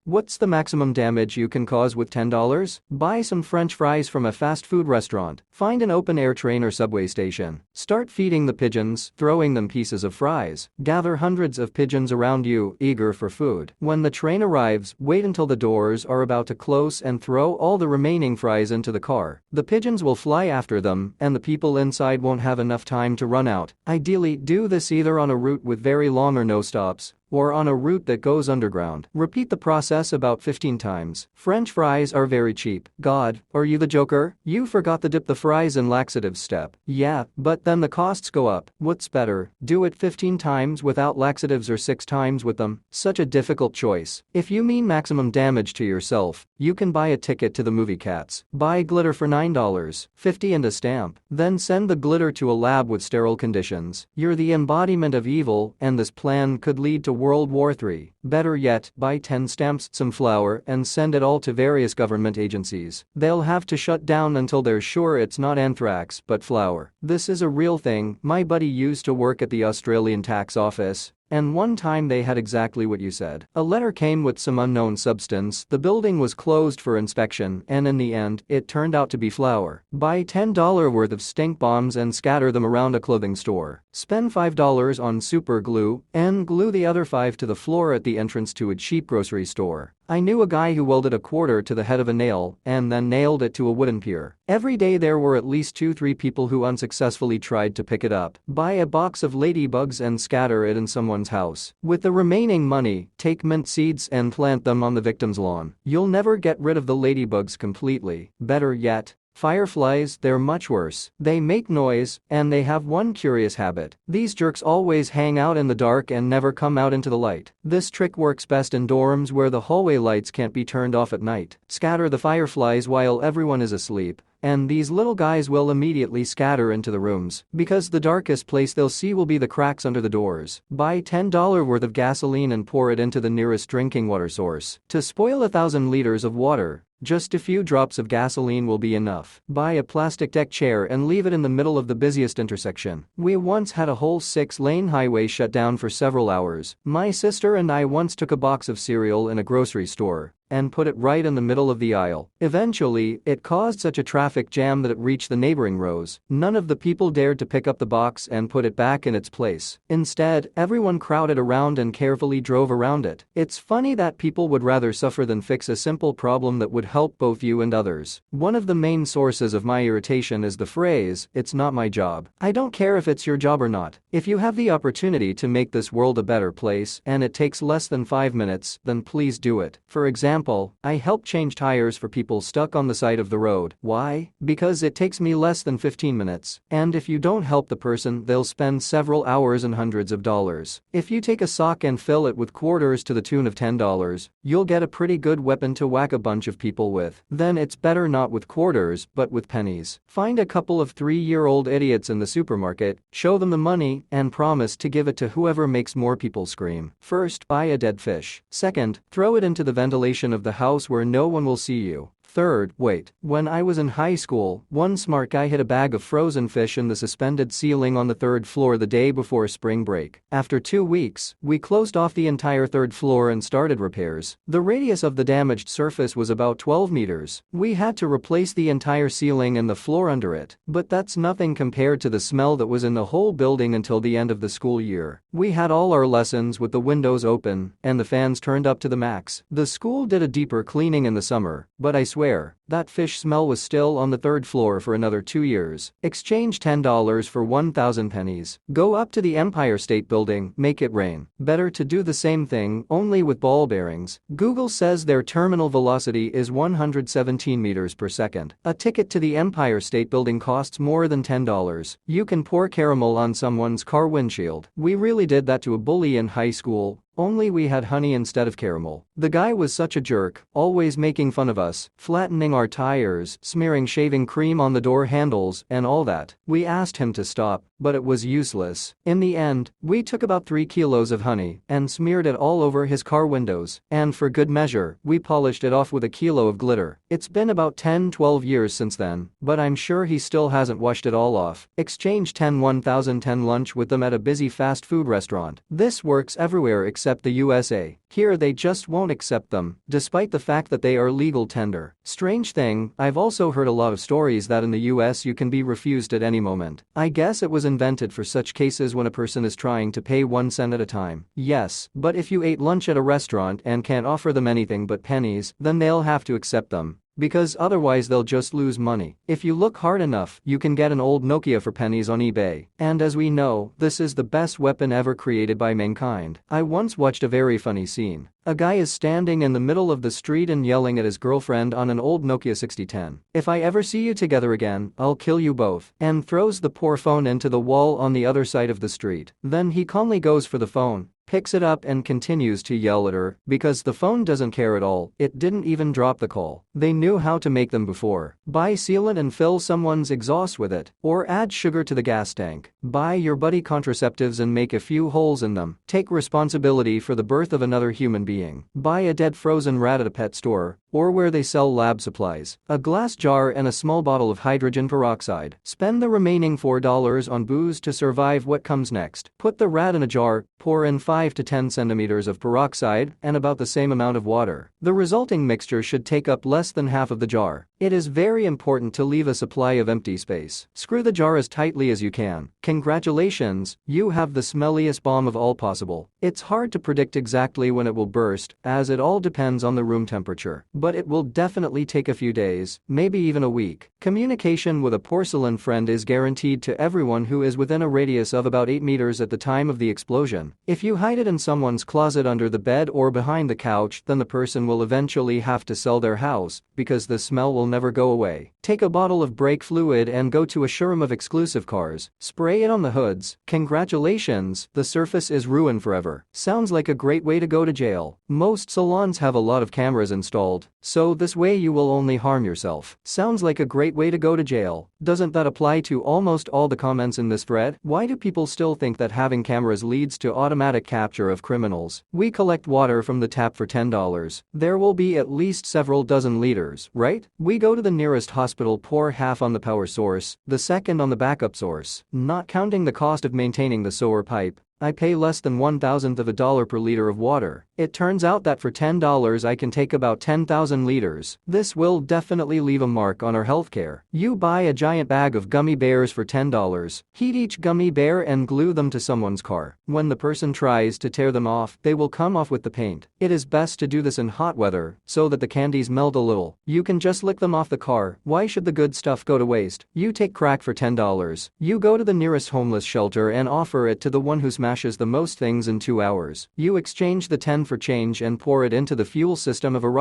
What's the maximum damage you can cause with $10? Buy some French fries from a fast food restaurant. Find an open-air train or subway station. Start feeding the pigeons, throwing them pieces of fries. Gather hundreds of pigeons around you, eager for food. When the train arrives, wait until the doors are about to close and throw all the remaining fries into the car. The pigeons will fly after them, and the people inside won't have enough time to run out. Ideally, do this either on a route with very long or no stops, or on a route that goes underground. Repeat the process about 15 times. French fries are very cheap. God, are you the Joker? You forgot to dip the fries in laxatives step. Yeah, but then the costs go up. What's better, do it 15 times without laxatives or 6 times with them? Such a difficult choice. If you mean maximum damage to yourself, you can buy a ticket to the movie Cats. Buy glitter for $9.50 and a stamp. Then send the glitter to a lab with sterile conditions. You're the embodiment of evil, and this plan could lead to World War III. Better yet, buy 10 stamps, some flour, and send it all to various government agencies. They'll have to shut down until they're sure it's not anthrax but flour. This is a real thing. My buddy used to work at the Australian tax office, and one time they had exactly what you said. A letter came with some unknown substance. The building was closed for inspection, and in the end, it turned out to be flour. Buy $10 worth of stink bombs and scatter them around a clothing store. Spend $5 on super glue and glue the other $5 to the floor at the entrance to a cheap grocery store. I knew a guy who welded a quarter to the head of a nail and then nailed it to a wooden pier. Every day there were at least 2-3 people who unsuccessfully tried to pick it up. Buy a box of ladybugs and scatter it in someone's house. With the remaining money, take mint seeds and plant them on the victim's lawn. You'll never get rid of the ladybugs completely. Better yet, fireflies, they're much worse. They make noise, and they have one curious habit. These jerks always hang out in the dark and never come out into the light. This trick works best in dorms where the hallway lights can't be turned off at night. Scatter the fireflies while everyone is asleep, and these little guys will immediately scatter into the rooms, because the darkest place they'll see will be the cracks under the doors. Buy $10 worth of gasoline and pour it into the nearest drinking water source. To spoil 1,000 liters of water, just a few drops of gasoline will be enough. Buy a plastic deck chair and leave it in the middle of the busiest intersection. We once had a whole 6-lane highway shut down for several hours. My sister and I once took a box of cereal in a grocery store and put it right in the middle of the aisle. Eventually, it caused such a traffic jam that it reached the neighboring rows. None of the people dared to pick up the box and put it back in its place. Instead, everyone crowded around and carefully drove around it. It's funny that people would rather suffer than fix a simple problem that would help both you and others. One of the main sources of my irritation is the phrase, "It's not my job." I don't care if it's your job or not. If you have the opportunity to make this world a better place and it takes less than 5 minutes, then please do it. For example, I help change tires for people stuck on the side of the road. Why? Because it takes me less than 15 minutes. And if you don't help the person, they'll spend several hours and hundreds of dollars. If you take a sock and fill it with quarters to the tune of $10, you'll get a pretty good weapon to whack a bunch of people with. Then it's better not with quarters, but with pennies. Find a couple of 3-year-old idiots in the supermarket, show them the money, and promise to give it to whoever makes more people scream. First, buy a dead fish. Second, throw it into the ventilation of the house where no one will see you. Third, wait. When I was in high school, one smart guy hid a bag of frozen fish in the suspended ceiling on the 3rd floor the day before spring break. After 2 weeks, we closed off the entire 3rd floor and started repairs. The radius of the damaged surface was about 12 meters. We had to replace the entire ceiling and the floor under it. But that's nothing compared to the smell that was in the whole building until the end of the school year. We had all our lessons with the windows open and the fans turned up to the max. The school did a deeper cleaning in the summer, but I swear, that fish smell was still on the 3rd floor for another 2 years. Exchange $10 for 1,000 pennies. Go up to the Empire State Building, make it rain. Better to do the same thing, only with ball bearings. Google says their terminal velocity is 117 meters per second. A ticket to the Empire State Building costs more than $10. You can pour caramel on someone's car windshield. We really did that to a bully in high school. Only we had honey instead of caramel. The guy was such a jerk, always making fun of us, flattening our tires, smearing shaving cream on the door handles, and all that. We asked him to stop, but it was useless. In the end, we took about 3 kilos of honey and smeared it all over his car windows, and for good measure, we polished it off with a kilo of glitter. It's been about 10-12 years since then, but I'm sure he still hasn't washed it all off. Exchange 10 1010 lunch with them at a busy fast food restaurant. This works everywhere except accept the USA. Here they just won't accept them, despite the fact that they are legal tender. Strange thing, I've also heard a lot of stories that in the US you can be refused at any moment. I guess it was invented for such cases when a person is trying to pay 1 cent at a time. Yes, but if you ate lunch at a restaurant and can't offer them anything but pennies, then they'll have to accept them. Because otherwise they'll just lose money. If you look hard enough, you can get an old Nokia for pennies on eBay. And as we know, this is the best weapon ever created by mankind. I once watched a very funny scene. A guy is standing in the middle of the street and yelling at his girlfriend on an old Nokia 6010. "If I ever see you together again, I'll kill you both," and throws the poor phone into the wall on the other side of the street. Then he calmly goes for the phone, picks it up and continues to yell at her because the phone doesn't care at all. It didn't even drop the call. They knew how to make them before. Buy sealant and fill someone's exhaust with it. Or add sugar to the gas tank. Buy your buddy contraceptives and make a few holes in them. Take responsibility for the birth of another human being. Buy a dead frozen rat at a pet store or where they sell lab supplies. A glass jar and a small bottle of hydrogen peroxide. Spend the remaining $4 on booze to survive what comes next. Put the rat in a jar, pour in 5 to 10 centimeters of peroxide and about the same amount of water. The resulting mixture should take up less than half of the jar. It is very important to leave a supply of empty space. Screw the jar as tightly as you can. Congratulations, you have the smelliest bomb of all possible. It's hard to predict exactly when it will burst, as it all depends on the room temperature. But it will definitely take a few days, maybe even a week. Communication with a porcelain friend is guaranteed to everyone who is within a radius of about 8 meters at the time of the explosion. If you hide it in someone's closet under the bed or behind the couch, then the person will eventually have to sell their house because the smell will never go away. Take a bottle of brake fluid and go to a showroom of exclusive cars. Spray it on the hoods. Congratulations, the surface is ruined forever. Sounds like a great way to go to jail. Most salons have a lot of cameras installed, so this way you will only harm yourself. Sounds like a great way to go to jail. Doesn't that apply to almost all the comments in this thread? Why do people still think that having cameras leads to automatic capture of criminals? We collect water from the tap for $10. There will be at least several dozen liters, right? We go to the nearest hospital, pour half on the power source, the second on the backup source. Not counting the cost of maintaining the sewer pipe, I pay less than 1/1000th of a dollar per liter of water. It turns out that for $10 I can take about 10,000 liters. This will definitely leave a mark on our healthcare. You buy a giant bag of gummy bears for $10. Heat each gummy bear and glue them to someone's car. When the person tries to tear them off, they will come off with the paint. It is best to do this in hot weather so that the candies melt a little. You can just lick them off the car. Why should the good stuff go to waste? You take crack for $10. You go to the nearest homeless shelter and offer it to the one who smashes the most things in 2 hours. You exchange the 10 for change and pour it into the fuel system of a rocket